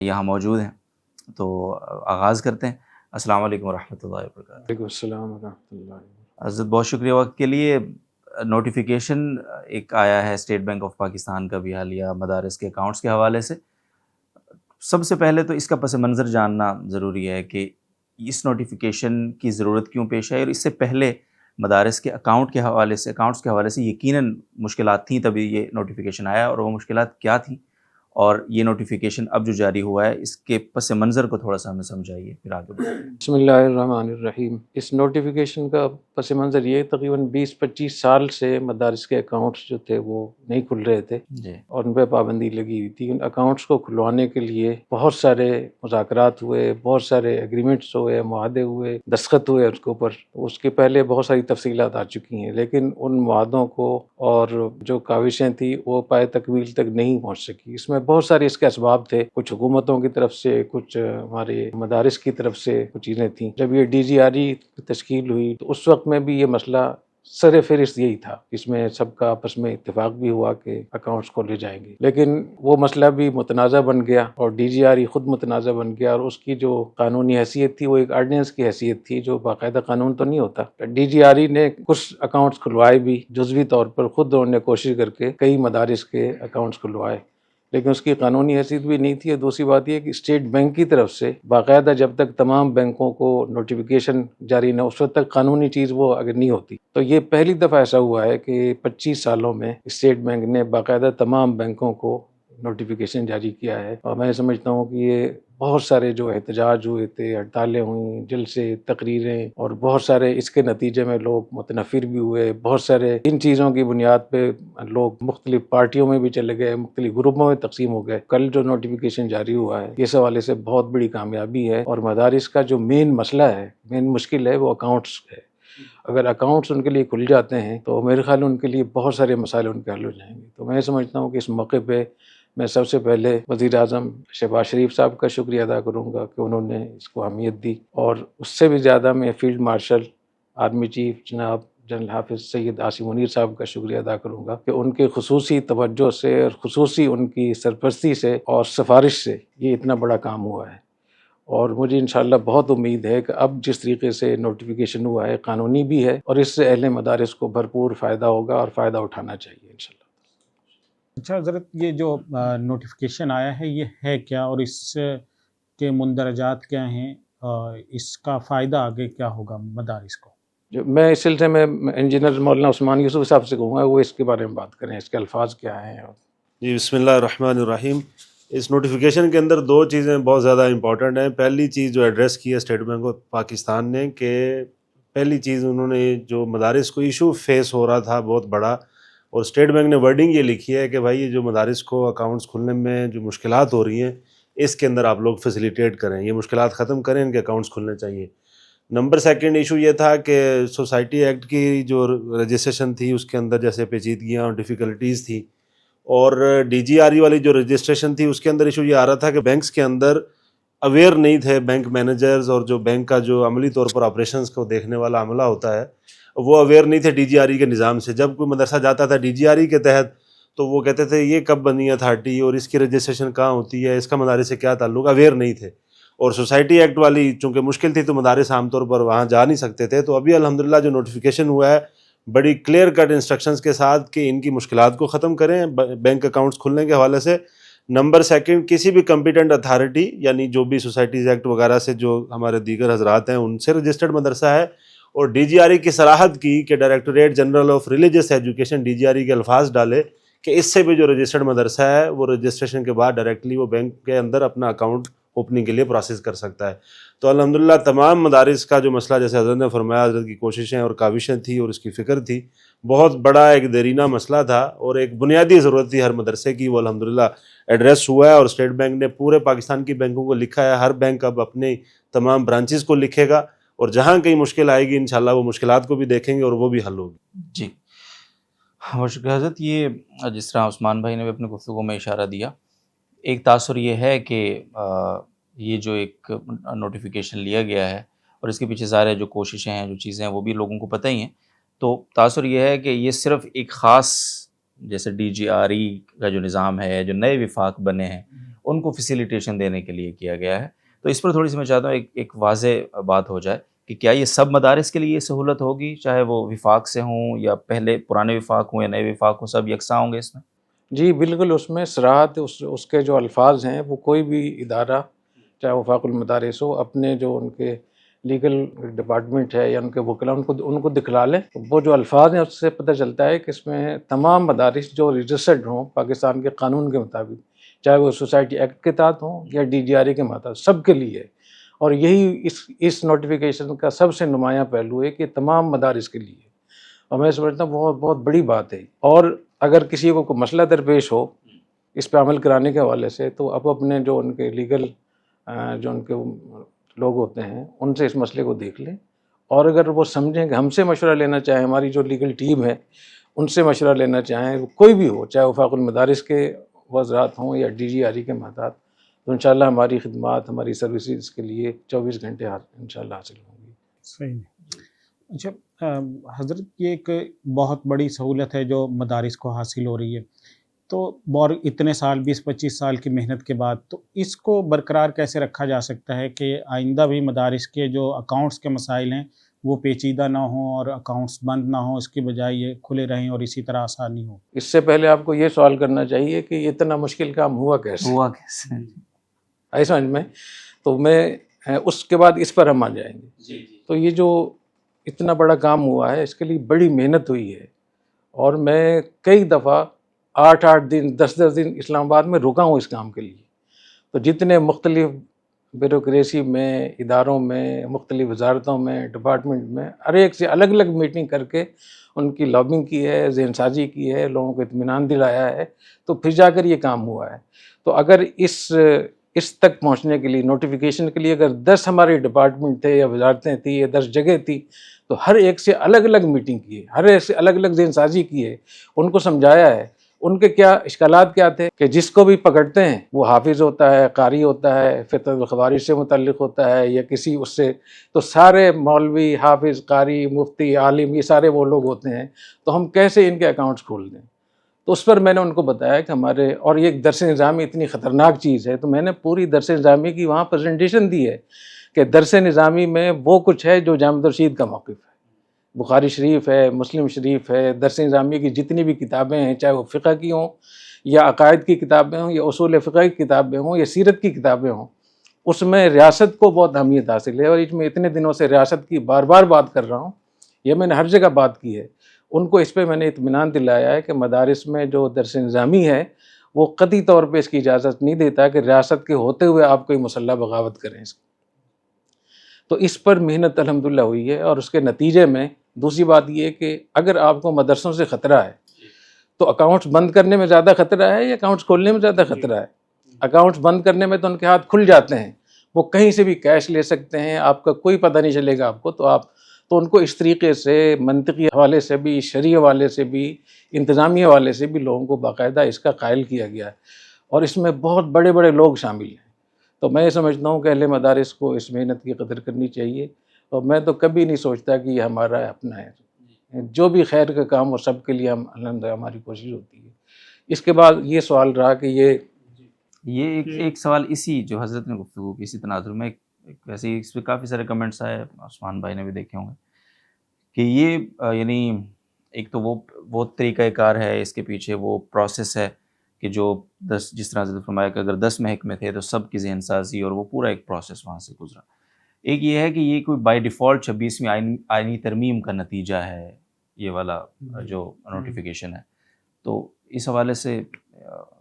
یہاں موجود ہیں، تو آغاز کرتے ہیں۔ السلام علیکم ورحمۃ اللہ وبرکاتہ۔ وعلیکم السلام ورحمۃ اللہ۔ حضرت بہت شکریہ وقت کے لیے۔ نوٹیفیکیشن ایک آیا ہے اسٹیٹ بینک آف پاکستان کا بھی حالیہ مدارس کے اکاؤنٹس کے حوالے سے۔ سب سے پہلے تو اس کا پس منظر جاننا ضروری ہے کہ اس نوٹیفیکیشن کی ضرورت کیوں پیش آئی، اور اس سے پہلے مدارس کے اکاؤنٹس کے حوالے سے یقیناً مشکلات تھیں، تبھی یہ نوٹیفیکیشن آیا، اور وہ مشکلات کیا تھیں، اور یہ نوٹیفیکیشن اب جو جاری ہوا ہے اس کے پس منظر کو تھوڑا سا ہمیں سمجھائیے، پھر آگے بڑھیں۔ بسم اللہ الرحمن الرحیم۔ اس نوٹیفیکیشن کا پس منظر یہ تقریباً 20-25 سال سے مدارس کے اکاؤنٹس جو تھے وہ نہیں کھل رہے تھے جی اور ان پہ پابندی لگی ہوئی تھی۔ ان اکاؤنٹس کو کھلوانے کے لیے بہت سارے مذاکرات ہوئے، بہت سارے ایگریمنٹس ہوئے، معاہدے ہوئے، دستخط ہوئے اس کے اوپر۔ اس کے پہلے بہت ساری تفصیلات آ چکی ہیں، لیکن ان معاہدوں کو اور جو کاوشیں تھیں وہ پائے تکمیل تک نہیں پہنچ سکی۔ اس میں بہت سارے اس کے اسباب تھے، کچھ حکومتوں کی طرف سے، کچھ ہمارے مدارس کی طرف سے کچھ چیزیں تھیں۔ جب یہ ڈی جی آر ای تشکیل ہوئی تو اس وقت میں بھی یہ مسئلہ سر فہرست یہی تھا، اس میں سب کا آپس میں اتفاق بھی ہوا کہ اکاؤنٹس کھولے جائیں گے، لیکن وہ مسئلہ بھی متنازع بن گیا اور ڈی جی آر ای خود متنازع بن گیا، اور اس کی جو قانونی حیثیت تھی وہ ایک آرڈیننس کی حیثیت تھی، جو باقاعدہ قانون تو نہیں ہوتا۔ ڈی جی آر ای نے کچھ اکاؤنٹس کھلوائے بھی، جزوی طور پر خود انہوں نے کوشش کر کے کئی مدارس کے اکاؤنٹس کھلوائے، لیکن اس کی قانونی حیثیت بھی نہیں تھی۔ اور دوسری بات یہ کہ اسٹیٹ بینک کی طرف سے باقاعدہ جب تک تمام بینکوں کو نوٹیفیکیشن جاری نہ اس وقت تک قانونی چیز وہ اگر نہیں ہوتی، تو یہ پہلی دفعہ ایسا ہوا ہے کہ 25 سالوں میں اسٹیٹ بینک نے باقاعدہ تمام بینکوں کو نوٹیفیکیشن جاری کیا ہے۔ اور میں سمجھتا ہوں کہ یہ بہت سارے جو احتجاج ہوئے تھے، ہڑتالیں ہوئیں، جلسے، تقریریں، اور بہت سارے اس کے نتیجے میں لوگ متنفر بھی ہوئے، بہت سارے ان چیزوں کی بنیاد پہ لوگ مختلف پارٹیوں میں بھی چلے گئے، مختلف گروپوں میں تقسیم ہو گئے۔ کل جو نوٹیفیکیشن جاری ہوا ہے اس حوالے سے بہت بڑی کامیابی ہے، اور مدارس کا جو مین مسئلہ ہے، مین مشکل ہے، وہ اکاؤنٹس ہے۔ اگر اکاؤنٹس ان کے لیے کھل جاتے ہیں تو میرے خیال ان کے لیے بہت سارے مسائل ان کے حل ہو جائیں گے۔ تو میں سمجھتا ہوں کہ اس موقع پہ میں سب سے پہلے وزیر اعظم شہباز شریف صاحب کا شکریہ ادا کروں گا کہ انہوں نے اس کو اہمیت دی، اور اس سے بھی زیادہ میں فیلڈ مارشل آرمی چیف جناب جنرل حافظ سید عاصم منیر صاحب کا شکریہ ادا کروں گا کہ ان کے خصوصی توجہ سے اور خصوصی ان کی سرپرستی سے اور سفارش سے یہ اتنا بڑا کام ہوا ہے۔ اور مجھے انشاءاللہ بہت امید ہے کہ اب جس طریقے سے نوٹیفیکیشن ہوا ہے قانونی بھی ہے، اور اس سے اہل مدارس کو بھرپور فائدہ ہوگا اور فائدہ اٹھانا چاہیے انشاءاللہ۔ اچھا حضرت، یہ جو نوٹیفیکیشن آیا ہے یہ ہے کیا، اور اس کے مندرجات کیا ہیں، اس کا فائدہ آگے کیا ہوگا مدارس کو؟ میں اس سلسلے میں انجینئر مولانا عثمان یوسف صاحب سے کہوں گا وہ اس کے بارے میں بات کریں، اس کے الفاظ کیا ہیں۔ جی بسم اللہ الرحمن الرحیم۔ اس نوٹیفیکیشن کے اندر دو چیزیں بہت زیادہ امپورٹنٹ ہیں۔ پہلی چیز جو ایڈریس کی ہے اسٹیٹ بینک آف پاکستان نے، کہ پہلی چیز انہوں نے جو مدارس کو ایشو فیس ہو رہا تھا بہت بڑا، اور اسٹیٹ بینک نے ورڈنگ یہ لکھی ہے کہ بھائی یہ جو مدارس کو اکاؤنٹس کھلنے میں جو مشکلات ہو رہی ہیں اس کے اندر آپ لوگ فیسیلیٹیٹ کریں، یہ مشکلات ختم کریں، ان کے اکاؤنٹس کھلنے چاہیے۔ نمبر سیکنڈ ایشو یہ تھا کہ سوسائٹی ایکٹ کی جو رجسٹریشن تھی اس کے اندر جیسے پیچیدگیاں اور ڈیفیکلٹیز تھی، اور ڈی جی آر ای والی جو رجسٹریشن تھی اس کے اندر ایشو یہ آ رہا تھا کہ بینکس کے اندر اویئر نہیں تھے، بینک مینیجرز اور جو بینک کا جو عملی طور پر آپریشنز کو دیکھنے والا عملہ ہوتا ہے وہ اویئر نہیں تھے ڈی جی آر ای کے نظام سے۔ جب کوئی مدرسہ جاتا تھا ڈی جی آر ای کے تحت تو وہ کہتے تھے یہ کب بنی ہے اتھارٹی، اور اس کی رجسٹریشن کہاں ہوتی ہے، اس کا مدارس سے کیا تعلق، اویئر نہیں تھے۔ اور سوسائٹی ایکٹ والی چونکہ مشکل تھی تو مدارس عام طور پر وہاں جا نہیں سکتے تھے۔ تو ابھی الحمدللہ جو نوٹیفیکیشن ہوا ہے بڑی کلیئر کٹ انسٹرکشنز کے ساتھ کہ ان کی مشکلات کو ختم کریں بینک اکاؤنٹس کھلنے کے حوالے سے۔ نمبر سیکنڈ، کسی بھی کمپیٹنٹ اتھارٹی یعنی جو بھی سوسائٹیز ایکٹ وغیرہ سے جو ہمارے دیگر حضرات ہیں ان سے رجسٹرڈ مدرسہ ہے، اور ڈی جی آر ای کی صلاحت کی کہ directorate general of religious education D G R E کے الفاظ ڈالے کہ اس سے بھی جو رجسٹرڈ مدرسہ ہے وہ رجسٹریشن کے بعد ڈائریکٹلی وہ بینک کے اندر اپنا اکاؤنٹ اوپننگ کے لیے پروسیس کر سکتا ہے۔ تو الحمدللہ تمام مدارس کا جو مسئلہ جیسے حضرت نے فرمایا، حضرت کی کوششیں اور کاوشیں تھی اور اس کی فکر تھی، بہت بڑا ایک دیرینہ مسئلہ تھا اور ایک بنیادی ضرورت تھی ہر مدرسے کی، وہ الحمدللہ ایڈریس ہوا ہے۔ اور اسٹیٹ بینک نے پورے پاکستان کی بینکوں کو لکھا ہے، ہر بینک اب اپنے تمام برانچز کو لکھے گا، اور جہاں کہیں مشکل آئے گی انشاءاللہ وہ مشکلات کو بھی دیکھیں گے اور وہ بھی حل ہوگی۔ جی بہت شکریہ حضرت۔ یہ جس طرح عثمان بھائی نے بھی اپنے گفتگو میں اشارہ دیا، ایک تاثر یہ ہے کہ یہ جو ایک نوٹیفیکیشن لیا گیا ہے اور اس کے پیچھے ظاہر جو کوششیں ہیں، جو چیزیں ہیں وہ بھی لوگوں کو پتہ ہی ہیں، تو تاثر یہ ہے کہ یہ صرف ایک خاص جیسے ڈی جی آر ای کا جو نظام ہے، جو نئے وفاق بنے ہیں ان کو فیسیلیٹیشن دینے کے لیے کیا گیا ہے. تو اس پر تھوڑی سی میں چاہتا ہوں ایک واضح بات ہو جائے کہ کیا یہ سب مدارس کے لیے یہ سہولت ہوگی، چاہے وہ وفاق سے ہوں یا پہلے پرانے وفاق ہوں یا نئے وفاق ہوں، سب یکساں ہوں گے اس میں؟ جی بالکل، اس میں صراحت اس کے جو الفاظ ہیں وہ کوئی بھی ادارہ چاہے وفاق المدارس ہو اپنے جو ان کے لیگل ڈپارٹمنٹ ہے یا ان کے وکلاء ان کو دکھلا لیں. وہ جو الفاظ ہیں اس سے پتہ چلتا ہے کہ اس میں تمام مدارس جو رجسٹرڈ ہوں پاکستان کے قانون کے مطابق، چاہے وہ سوسائٹی ایکٹ کے تحت ہوں یا DGRA کے مطابق، سب کے لیے. اور یہی اس نوٹیفیکیشن کا سب سے نمایاں پہلو ہے کہ تمام مدارس کے لیے، اور میں سمجھتا ہوں بہت بہت بڑی بات ہے. اور اگر کسی کو کوئی مسئلہ درپیش ہو اس پہ عمل کرانے کے حوالے سے تو اب اپنے جو ان کے لیگل جو ان کے لوگ ہوتے ہیں ان سے اس مسئلے کو دیکھ لیں. اور اگر وہ سمجھیں کہ ہم سے مشورہ لینا چاہیں، ہماری جو لیگل ٹیم ہے ان سے مشورہ لینا چاہیں، کوئی بھی ہو، چاہے وفاق المدارس کے وزرات ہوں یا DGRA کے ماتحت، تو انشاءاللہ ہماری خدمات، ہماری سروسز کے لیے 24 گھنٹے انشاءاللہ حاصل ہوں گی. صحیح. اچھا حضرت، یہ ایک بہت بڑی سہولت ہے جو مدارس کو حاصل ہو رہی ہے، تو اور اتنے سال 20-25 سال کی محنت کے بعد تو اس کو برقرار کیسے رکھا جا سکتا ہے کہ آئندہ بھی مدارس کے جو اکاؤنٹس کے مسائل ہیں وہ پیچیدہ نہ ہوں اور اکاؤنٹس بند نہ ہوں، اس کی بجائے یہ کھلے رہیں اور اسی طرح آسانی ہو؟ اس سے پہلے آپ کو یہ سوال کرنا چاہیے کہ یہ اتنا مشکل کام ہوا کیسے، آئی سمجھ میں؟ تو میں اس کے بعد اس پر ہم آ جائیں گے. تو یہ جو اتنا بڑا کام ہوا ہے اس کے لیے بڑی محنت ہوئی ہے، اور میں کئی دفعہ 8 دن 10 دن اسلام آباد میں رکا ہوں اس کام کے لیے. تو جتنے مختلف بیوروکریسی میں، اداروں میں، مختلف وزارتوں میں، ڈپارٹمنٹ میں، ہر ایک سے الگ الگ میٹنگ کر کے ان کی لابنگ کی ہے، ذہن سازی کی ہے، لوگوں کو اطمینان دلایا ہے، تو پھر جا کر یہ کام ہوا ہے. تو اگر اس تک پہنچنے کے لیے، نوٹیفیکیشن کے لیے اگر 10 ہمارے ڈپارٹمنٹ تھے یا وزارتیں تھیں یا 10 جگہ تھی، تو ہر ایک سے الگ الگ میٹنگ کی ہے، ہر ایک سے الگ الگ ذہن سازی کی ہے، ان کو سمجھایا ہے. ان کے کیا اشکالات کیا تھے کہ جس کو بھی پکڑتے ہیں وہ حافظ ہوتا ہے، قاری ہوتا ہے، فطرت الخوارج سے متعلق ہوتا ہے یا کسی اس سے، تو سارے مولوی، حافظ، قاری، مفتی، عالم، یہ سارے وہ لوگ ہوتے ہیں. تو ہم کیسے ان کے اکاؤنٹس کھول دیں؟ تو اس پر میں نے ان کو بتایا کہ ہمارے، اور یہ ایک درس نظامی اتنی خطرناک چیز ہے، تو میں نے پوری درس نظامی کی وہاں پریزنٹیشن دی ہے کہ درس نظامی میں وہ کچھ ہے جو جامع الرشید کا موقف ہے، بخاری شریف ہے، مسلم شریف ہے، درس نظامی کی جتنی بھی کتابیں ہیں، چاہے وہ فقہ کی ہوں یا عقائد کی کتابیں ہوں یا اصول فقہ کی کتابیں ہوں یا سیرت کی کتابیں ہوں، اس میں ریاست کو بہت اہمیت حاصل ہے. اور اس میں اتنے دنوں سے ریاست کی بار بار بات کر رہا ہوں، یہ میں نے ہر جگہ بات کی ہے. ان کو اس پہ میں نے اطمینان دلایا ہے کہ مدارس میں جو درس نظامی ہے وہ قطعی طور پہ اس کی اجازت نہیں دیتا کہ ریاست کے ہوتے ہوئے آپ کوئی مسلح بغاوت کریں. تو اس پر محنت الحمدللہ ہوئی ہے، اور اس کے نتیجے میں دوسری بات یہ کہ اگر آپ کو مدرسوں سے خطرہ ہے تو اکاؤنٹس بند کرنے میں زیادہ خطرہ ہے یا اکاؤنٹس کھولنے میں زیادہ خطرہ ہے؟ اکاؤنٹس بند کرنے میں تو ان کے ہاتھ کھل جاتے ہیں، وہ کہیں سے بھی کیش لے سکتے ہیں، آپ کا کوئی پتہ نہیں چلے گا آپ کو. تو ان کو اس طریقے سے منطقی حوالے سے بھی، شرعی حوالے سے بھی، انتظامی حوالے سے بھی لوگوں کو باقاعدہ اس کا قائل کیا گیا ہے، اور اس میں بہت بڑے بڑے لوگ شامل ہیں. تو میں سمجھتا ہوں کہ اہل مدارس کو اس محنت کی قدر کرنی چاہیے، اور میں تو کبھی نہیں سوچتا کہ یہ ہمارا اپنا ہے. جو بھی خیر کا کام ہو سب کے لیے ہم الحمدللہ ہماری کوشش ہوتی ہے. اس کے بعد یہ سوال رہا کہ یہ ایک سوال اسی جو حضرت نے گفتگو کی، اسی تناظر میں ویسے ہی اس پہ کافی سارے کمنٹس آئے، عثمان بھائی نے بھی دیکھے ہوں گے، کہ یہ یعنی ایک تو وہ طریقہ کار ہے، اس کے پیچھے وہ پروسیس ہے کہ جو جس طرح حضرت فرمایا کہ اگر 10 محکمے تھے تو سب کی ذہن سازی اور وہ پورا ایک پروسیس وہاں سے گزرا. ایک یہ ہے کہ یہ کوئی بائی ڈیفالٹ 26ویں آئینی ترمیم کا نتیجہ ہے یہ والا جو نوٹیفیکیشن ہے. تو اس حوالے سے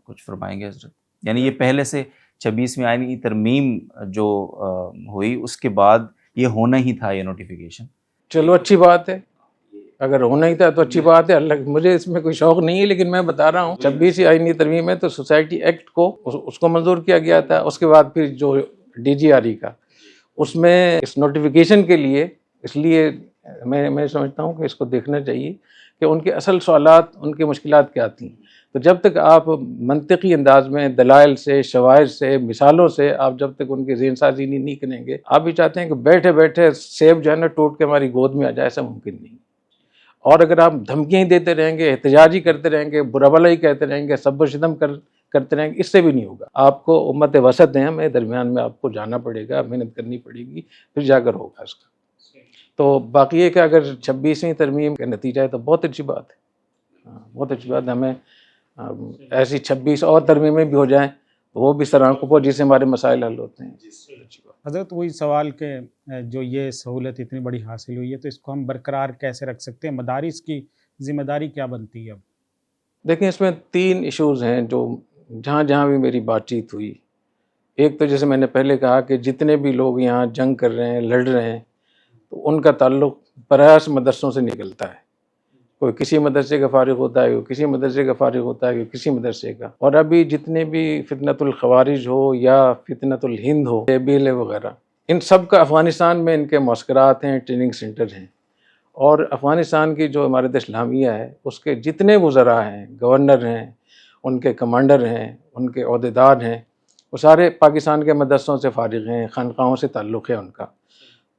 کچھ فرمائیں گے حضرت؟ یعنی یہ پہلے سے 26ویں آئینی ترمیم جو ہوئی اس کے بعد یہ ہونا ہی تھا یہ نوٹیفیکیشن. چلو اچھی بات ہے، اگر ہونا ہی تھا تو اچھی بات ہے. مجھے اس میں کوئی شوق نہیں ہے، لیکن میں بتا رہا ہوں 26ویں آئینی ترمیم ہے تو سوسائٹی ایکٹ کو اس کو منظور کیا گیا تھا. اس کے بعد پھر جو DGRA کا، اس میں اس نوٹیفیکیشن کے لیے، اس لیے میں سمجھتا ہوں کہ اس کو دیکھنا چاہیے کہ ان کے اصل سوالات، ان کی مشکلات کیا تھیں. تو جب تک آپ منطقی انداز میں دلائل سے، شواہد سے، مثالوں سے آپ جب تک ان کی ذہن سازی نہیں کریں گے، آپ بھی چاہتے ہیں کہ بیٹھے بیٹھے سیب جو ہے نا ٹوٹ کے ہماری گود میں آ جائے، ایسا ممکن نہیں. اور اگر آپ دھمکیاں ہی دیتے رہیں گے، احتجاج ہی کرتے رہیں گے، برا بھلا ہی کہتے رہیں گے، سب و شتم کرتے رہیں گے، اس سے بھی نہیں ہوگا. آپ کو امت وسط ہیں، ہمیں درمیان میں آپ کو جانا پڑے گا، محنت کرنی پڑے گی، پھر جا کر ہوگا اس کا. تو باقی ہے کہ اگر 26ویں ترمیم کا نتیجہ ہے تو بہت اچھی بات ہے، بہت اچھی بات ہے. ہمیں ایسی 26 اور ترمیمیں بھی ہو جائیں تو وہ بھی سرانخوں جس سے ہمارے مسائل حل ہوتے ہیں. حضرت وہی سوال کہ جو یہ سہولت اتنی بڑی حاصل ہوئی ہے تو اس کو ہم برقرار کیسے رکھ سکتے ہیں؟ مدارس کی ذمہ داری کیا بنتی ہے اب؟ دیکھیں اس میں 3 ایشوز ہیں جو جہاں جہاں بھی میری بات چیت ہوئی. ایک تو جیسے میں نے پہلے کہا کہ جتنے بھی لوگ یہاں جنگ کر رہے ہیں، لڑ رہے ہیں، تو ان کا تعلق براہ مدرسوں سے نکلتا ہے. کوئی کسی مدرسے کا فارغ ہوتا ہے، کوئی کسی مدرسے کا فارغ ہوتا ہے، کوئی کسی مدرسے کا. اور ابھی جتنے بھی فتنۃ الخوارج ہو یا فتنۃ الہند ہو، ABLA وغیرہ، ان سب کا افغانستان میں ان کے معسکرات ہیں، ٹریننگ سینٹر ہیں. اور افغانستان کی جو امارت اسلامیہ ہے اس کے جتنے وزراء ہیں، گورنر ہیں، ان کے کمانڈر ہیں، ان کے عہدیدار ہیں، وہ سارے پاکستان کے مدرسوں سے فارغ ہیں، خانقاہوں سے تعلق ہے ان کا.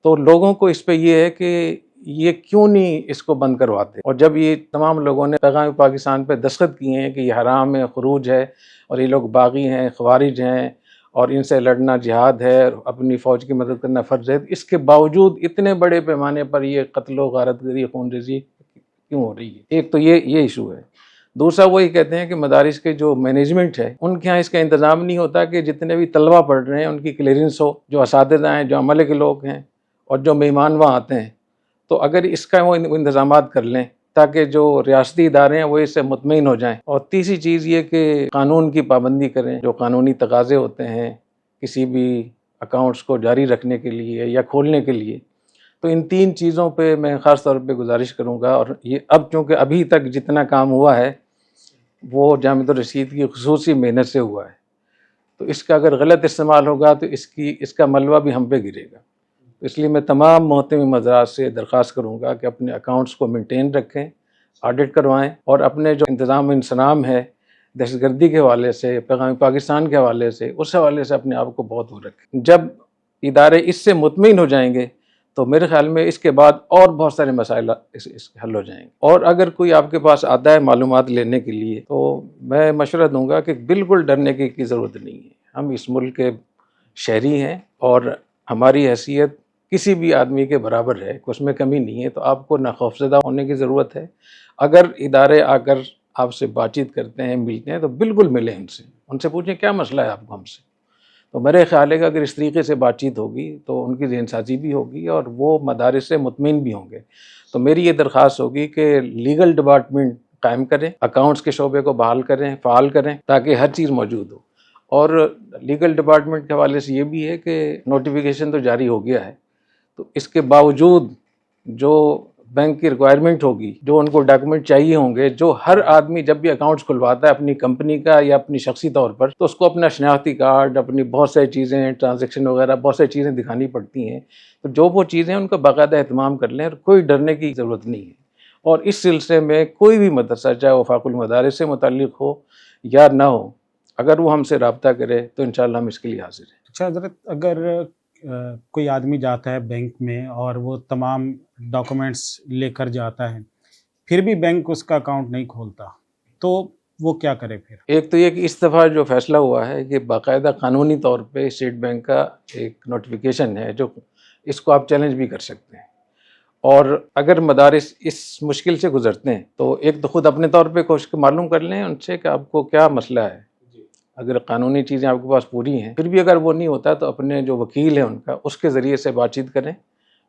تو لوگوں کو اس پہ یہ ہے کہ یہ کیوں نہیں اس کو بند کرواتے. اور جب یہ تمام لوگوں نے پیغام پاکستان پہ دستخط کیے ہیں کہ یہ حرام ہے، خروج ہے، اور یہ لوگ باغی ہیں، خوارج ہیں، اور ان سے لڑنا جہاد ہے، اپنی فوج کی مدد کرنا فرض ہے، اس کے باوجود اتنے بڑے پیمانے پر یہ قتل و غارت گری، خون ریزی کیوں ہو رہی ہے؟ ایک تو یہ ایشو ہے. دوسرا وہی کہتے ہیں کہ مدارس کے جو مینجمنٹ ہے ان کے ہاں اس کا انتظام نہیں ہوتا کہ جتنے بھی طلبہ پڑھ رہے ہیں ان کی کلیئرنس ہو، جو اساتذہ ہیں، جو عملے کے لوگ ہیں، اور جو مہمان وہاں آتے ہیں. تو اگر اس کا وہ انتظامات کر لیں تاکہ جو ریاستی ادارے ہیں وہ اس سے مطمئن ہو جائیں. اور تیسری چیز یہ کہ قانون کی پابندی کریں، جو قانونی تقاضے ہوتے ہیں کسی بھی اکاؤنٹس کو جاری رکھنے کے لیے یا کھولنے کے لیے. تو ان 3 چیزوں پہ میں خاص طور پہ گزارش کروں گا. اور یہ اب چونکہ ابھی تک جتنا کام ہوا ہے وہ جامعۃ الرشید کی خصوصی محنت سے ہوا ہے، تو اس کا اگر غلط استعمال ہوگا تو اس کا ملبہ بھی ہم پہ گرے گا. اس لیے میں تمام محتمی مزارات سے درخواست کروں گا کہ اپنے اکاؤنٹس کو مینٹین رکھیں، آڈٹ کروائیں، اور اپنے جو انتظام و انصرام ہے دہشت گردی کے حوالے سے، پیغام پاکستان کے حوالے سے، اس حوالے سے اپنے آپ کو بہت دور رکھیں. جب ادارے اس سے مطمئن ہو جائیں گے تو میرے خیال میں اس کے بعد اور بہت سارے مسائل اس حل ہو جائیں گے. اور اگر کوئی آپ کے پاس آتا ہے معلومات لینے کے لیے تو میں مشورہ دوں گا کہ بالکل ڈرنے کی ضرورت نہیں ہے. ہم اس ملک کے شہری ہیں اور ہماری حیثیت کسی بھی آدمی کے برابر ہے، اس میں کمی نہیں ہے. تو آپ کو نہ خوفزدہ ہونے کی ضرورت ہے. اگر ادارے آ کر آپ سے بات چیت کرتے ہیں، ملتے ہیں، تو بالکل ملیں ان سے پوچھیں کیا مسئلہ ہے آپ کو ہم سے. تو میرے خیال ہے کہ اگر اس طریقے سے بات چیت ہوگی تو ان کی ذہن سازی بھی ہوگی اور وہ مدارس سے مطمئن بھی ہوں گے. تو میری یہ درخواست ہوگی کہ لیگل ڈپارٹمنٹ قائم کریں، اکاؤنٹس کے شعبے کو بحال کریں، فعال کریں، تاکہ ہر چیز موجود ہو. اور لیگل ڈپارٹمنٹ کے حوالے سے یہ بھی ہے کہ نوٹیفیکیشن تو جاری ہو گیا ہے، تو اس کے باوجود جو بینک کی ریکوائرمنٹ ہوگی، جو ان کو ڈاکومنٹ چاہیے ہوں گے، جو ہر آدمی جب بھی اکاؤنٹس کھلواتا ہے اپنی کمپنی کا یا اپنی شخصی طور پر، تو اس کو اپنا شناختی کارڈ، اپنی بہت ساری چیزیں، ٹرانزیکشن وغیرہ بہت ساری چیزیں دکھانی پڑتی ہیں. تو جو وہ چیزیں ان کا باقاعدہ اہتمام کر لیں، اور کوئی ڈرنے کی ضرورت نہیں ہے. اور اس سلسلے میں کوئی بھی مدرسہ چاہے وفاق المدارس سے متعلق ہو یا نہ ہو، اگر وہ ہم سے رابطہ کرے تو انشاءاللہ ہم اس کے لیے حاضر ہیں. اچھا حضرت، اگر کوئی آدمی جاتا ہے بینک میں اور وہ تمام ڈاکومنٹس لے کر جاتا ہے، پھر بھی بینک اس کا اکاؤنٹ نہیں کھولتا، تو وہ کیا کرے پھر؟ ایک تو یہ کہ اس دفعہ جو فیصلہ ہوا ہے کہ باقاعدہ قانونی طور پہ اسٹیٹ بینک کا ایک نوٹیفیکیشن ہے جو اس کو آپ چیلنج بھی کر سکتے ہیں. اور اگر مدارس اس مشکل سے گزرتے ہیں تو ایک تو خود اپنے طور پہ کوشش معلوم کر لیں ان سے کہ آپ کو کیا مسئلہ ہے. اگر قانونی چیزیں آپ کے پاس پوری ہیں، پھر بھی اگر وہ نہیں ہوتا تو اپنے جو وکیل ہیں ان کا، اس کے ذریعے سے بات چیت کریں.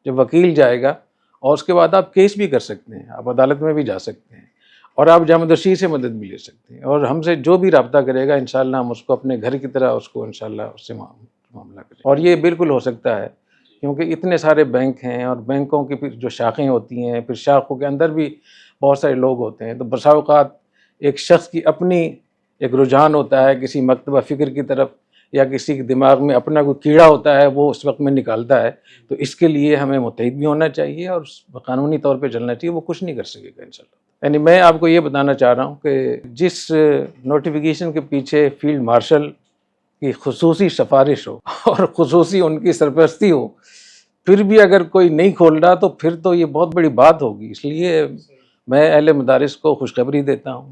جب وکیل جائے گا اور اس کے بعد آپ کیس بھی کر سکتے ہیں، آپ عدالت میں بھی جا سکتے ہیں، اور آپ جامعۃ الرشید سے مدد بھی لے سکتے ہیں. اور ہم سے جو بھی رابطہ کرے گا انشاءاللہ ہم اس کو اپنے گھر کی طرح اس کو انشاءاللہ اس سے معاملہ کریں. اور یہ بالکل ہو سکتا ہے کیونکہ اتنے سارے بینک ہیں، اور بینکوں کی پھر جو شاخیں ہوتی ہیں، پھر شاخوں کے اندر بھی بہت سارے لوگ ہوتے ہیں. تو بسا اوقات ایک شخص کی اپنی ایک رجحان ہوتا ہے کسی مکتبہ فکر کی طرف، یا کسی کے دماغ میں اپنا کوئی کیڑا ہوتا ہے وہ اس وقت میں نکالتا ہے. تو اس کے لیے ہمیں متحد بھی ہونا چاہیے اور قانونی طور پہ چلنا چاہیے. وہ کچھ نہیں کر سکے گا انشاءاللہ. یعنی میں آپ کو یہ بتانا چاہ رہا ہوں کہ جس نوٹیفیکیشن کے پیچھے فیلڈ مارشل کی خصوصی سفارش ہو اور خصوصی ان کی سرپرستی ہو، پھر بھی اگر کوئی نہیں کھول رہا تو پھر تو یہ بہت بڑی بات ہوگی. اس لیے میں اہل مدارس کو خوشخبری دیتا ہوں،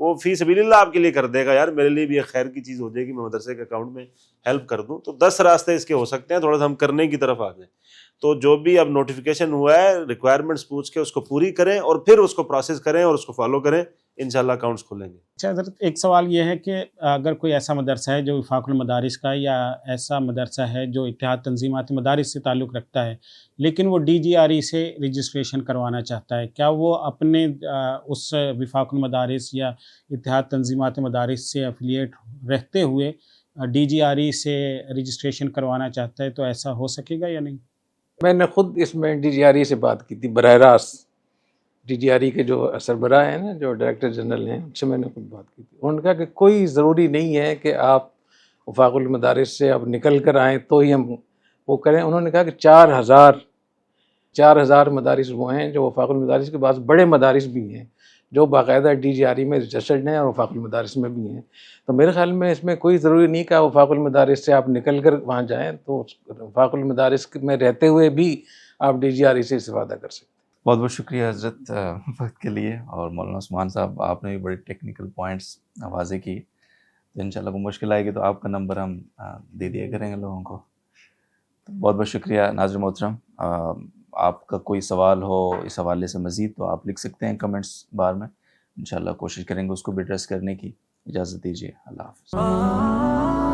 وہ فی سبیل اللہ آپ کے لیے کر دے گا، یار میرے لیے بھی ایک خیر کی چیز ہو جائے گی، میں مدرسے کے اکاؤنٹ میں ہیلپ کر دوں. تو 10 راستے اس کے ہو سکتے ہیں، تھوڑا سا ہم کرنے کی طرف آ جائیں. تو جو بھی اب نوٹیفیکیشن ہوا ہے ریکوائرمنٹس پوچھ کے اس کو پوری کریں اور پھر اس کو پروسیس کریں اور اس کو فالو کریں، انشاءاللہ اکاؤنٹس کھلیں گے. اچھا حضرت، ایک سوال یہ ہے کہ اگر کوئی ایسا مدرسہ ہے جو وفاق المدارس کا یا ایسا مدرسہ ہے جو اتحاد تنظیمات مدارس سے تعلق رکھتا ہے لیکن وہ DGRE سے رجسٹریشن کروانا چاہتا ہے، کیا وہ اپنے اس وفاق المدارس یا اتحاد تنظیمات مدارس سے افیلیٹ رہتے ہوئے DGRE سے رجسٹریشن کروانا چاہتا ہے تو ایسا ہو سکے گا یا نہیں؟ میں نے خود اس میں DGRE سے بات کی تھی براہ راست. DGRE کے جو سربراہ ہیں نا، جو ڈائریکٹر جنرل ہیں، ان سے میں نے خود بات کی تھی. انہوں نے کہا کہ کوئی ضروری نہیں ہے کہ آپ وفاق المدارس سے اب نکل کر آئیں تو ہی ہم وہ کریں. انہوں نے کہا کہ 4,000 مدارس وہ ہیں جو وفاق المدارس کے بعض بڑے مدارس بھی ہیں جو باقاعدہ DGRE میں رجسٹرڈ ہیں اور وفاق المدارس میں بھی ہیں. تو میرے خیال میں اس میں کوئی ضروری نہیں کہ وفاق المدارس سے آپ نکل کر وہاں جائیں، تو وفاق المدارس میں رہتے ہوئے بھی آپ DGRE سے استفادہ کر سکتے ہیں. بہت بہت شکریہ حضرت وقت کے لیے. اور مولانا عثمان صاحب، آپ نے بھی بڑے ٹیکنیکل پوائنٹس واضح کی. تو انشاءاللہ کوئی مشکل آئے گی تو آپ کا نمبر ہم دے دیا کریں گے لوگوں کو. بہت بہت شکریہ. ناظر محترم، آپ کا کوئی سوال ہو اس حوالے سے مزید تو آپ لکھ سکتے ہیں کمنٹس بار میں، انشاءاللہ کوشش کریں گے اس کو بھی ایڈریس کرنے کی. اجازت دیجیے، اللہ حافظ.